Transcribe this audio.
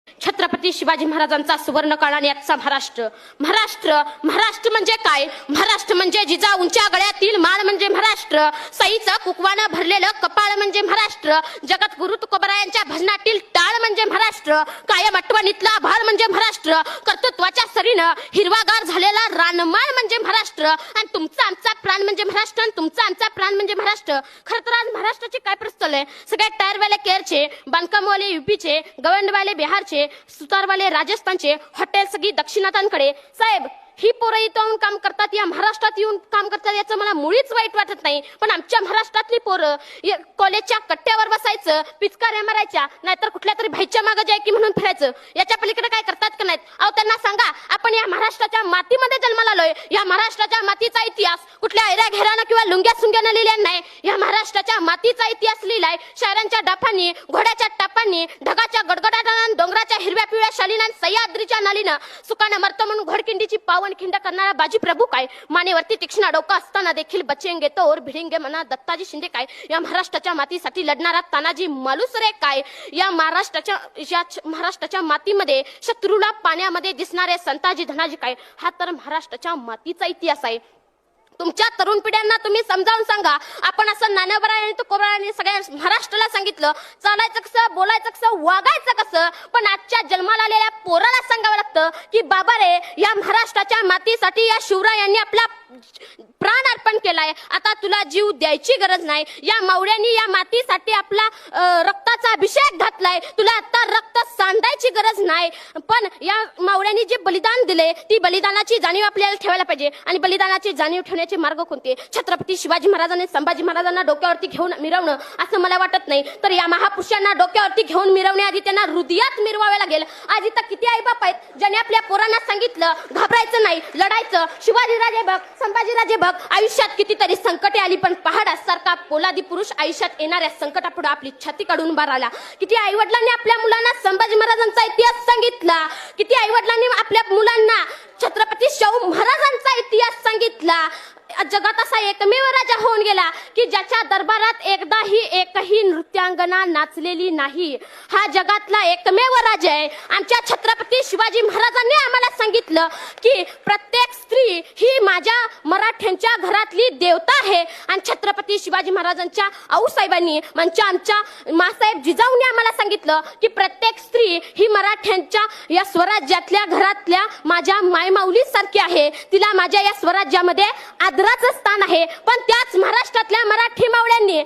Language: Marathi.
छत्रपती शिवाजी महाराजांचा सुवर्णकाळ आणि आजचा महाराष्ट्र महाराष्ट्र म्हणजे काय? महाराष्ट्र म्हणजे जिजा उंच्या गळ्यातील माळ म्हणजे महाराष्ट्र, सईचं कुकवानं भरलेलं कपाळ म्हणजे महाराष्ट्र, जगत गुरु तुकोबरायांच्या भजनातील टाळ म्हणजे महाराष्ट्र, कायम आठवणीतला भार म्हणजे महाराष्ट्र, कर्तृत्वाच्या सरीनं हिरवागार झालेला रानमाळ म्हणजे महाराष्ट्र, आणि तुमचा आमचा प्राण म्हणजे महाराष्ट्र, आणि तुमचा आमचा प्राण म्हणजे महाराष्ट्र. खरं तर आज महाराष्ट्राची काय परिस्थिती आहे? सगळे टायरवाले केरळचे, बांधकामवाले युपीचे, गवंडवाले बिहारचे, सुतारवाले राजस्थानचे, हॉटेल सगळी दक्षिणातांकडे. साहेब, ही पोरं इथं काम करतात, या महाराष्ट्रात येऊन काम करतात, याचं मला मुळीच वाईट वाटत नाही. पण आमच्या महाराष्ट्रातली पोरं कॉलेजच्या कट्ट्यावर बसायचं, पिचकाऱ्या मारायच्या, नाहीतर कुठल्या तरी भाईच्या मागे जाय की म्हणून फिरायचं. याच्या पलीकडे काय करतात का नाहीत? अहो, त्यांना सांगा, आपण या महाराष्ट्राच्या मातीमध्ये जन्माला आलोय. या महाराष्ट्राच्या मातीचा इतिहास कुठल्या ऐऱ्या घेरानं किंवा लुंग्या सुंग्यानं लिहिलेला नाही. या महाराष्ट्राच्या मातीचा इतिहास लिहिलाय शायरांच्या डाफांनी, घोड्याच्या टापांनी, ढगाच्या गडगडाटानं, डोंगराच्या हिरव्या पिवळ्या शालीनं, सह्याद्रीच्या नालीनं, सुकानं मरतो म्हणून घोडकिंडीची पावन खिंड करणारा बाजी प्रभू काय? मानेवरती तीक्ष्ण डोका असताना देखील बचेंगे तो और भिडेंगे म्हणा दत्ताजी शिंदे काय? या महाराष्ट्राच्या मातीसाठी लढणारा तानाजी मालुसरे काय? या महाराष्ट्राच्या मातीमध्ये शत्रूला पाण्यामध्ये दिसणारे संताजी धनाजी काय? हा तर महाराष्ट्राच्या मातीचा इतिहास आहे. तुमच्या तरुण पिढ्यांना तुम्ही समजावून सांगा. आपण असं नानाबराय तुकोबरायांनी सगळ्या महाराष्ट्राला सांगितलं चालायचं कसं, बोलायचं कसं, वागायचं कसं, पण आजच्या जन्माला आलेल्या पोराला सांगावं लागतं की बाबा रे, या महाराष्ट्राच्या मातीसाठी या शिवरायांनी आपला प्राण अर्पण केलाय, आता तुला जीव द्यायची गरज नाही. या मावळ्यांनी या मातीसाठी आपला रक्ताचा अभिषेक घातलाय, तुला आता रक्त सांडायची गरज नाही. पण या मावळ्यांनी जे बलिदान दिले, ती बलिदानाची जाणीव आपल्याला ठेवायला पाहिजे. आणि बलिदानाची जाणीव ठेवण्याचे मार्ग कोणते? छत्रपती शिवाजी महाराजांनी संभाजी महाराजांना डोक्यावरती घेऊन मिरवणं असं मला वाटत नाही. तर या महापुरुषांना डोक्यावरती घेऊन मिरवण्याआधी त्यांना हृदयात मिरवावे लागेल. आज इथं किती आईबाप आहेत ज्याने आपल्या पोरांना सांगितलं घाबरायचं नाही, लढायचं. शिवाजीराजे बघ, संभाजीराजे बघ, आयुष्यात कितीतरी संकटे आली, पण पहाडासारखा पोलादी पुरुष आयुष्यात येणाऱ्या संकटापुढे आपली छाती काढून उभा राहिला. किती आईवडिलांनी आपल्या मुलांना संभाजी महाराजांचा इतिहास सांगितला, किती आईवडिलांनी आपल्या मुलांना छत्रपती शाहू महाराजांचा इतिहास सांगितला. जगात असा एकमेव राजा होऊन गेला की ज्याच्या दरबारात एकही नृत्यांगना नाचलेली नाही. हा जगातला एकमेव राजा आहे. आमच्या छत्रपती शिवाजी महाराजांनी आम्हाला सांगितलं की प्रत्येक स्त्री ही माझ्या मराठ्यांच्या घरातली देवता आहे. आणि छत्रपती शिवाजी महाराजांच्या आऊसाहेबांनी म्हणजे आमच्या मासाहेब जिजाऊंनी आम्हाला सांगितलं की प्रत्येक स्त्री ही मराठ्यांच्या या स्वराज्यातल्या घरातल्या माझ्या मायमाऊलीसारखी आहे. तिला माझ्या या स्वराज्यामध्ये आदराचं स्थान आहे. पण त्याच महाराष्ट्रातल्या मराठी मावळ्यांनी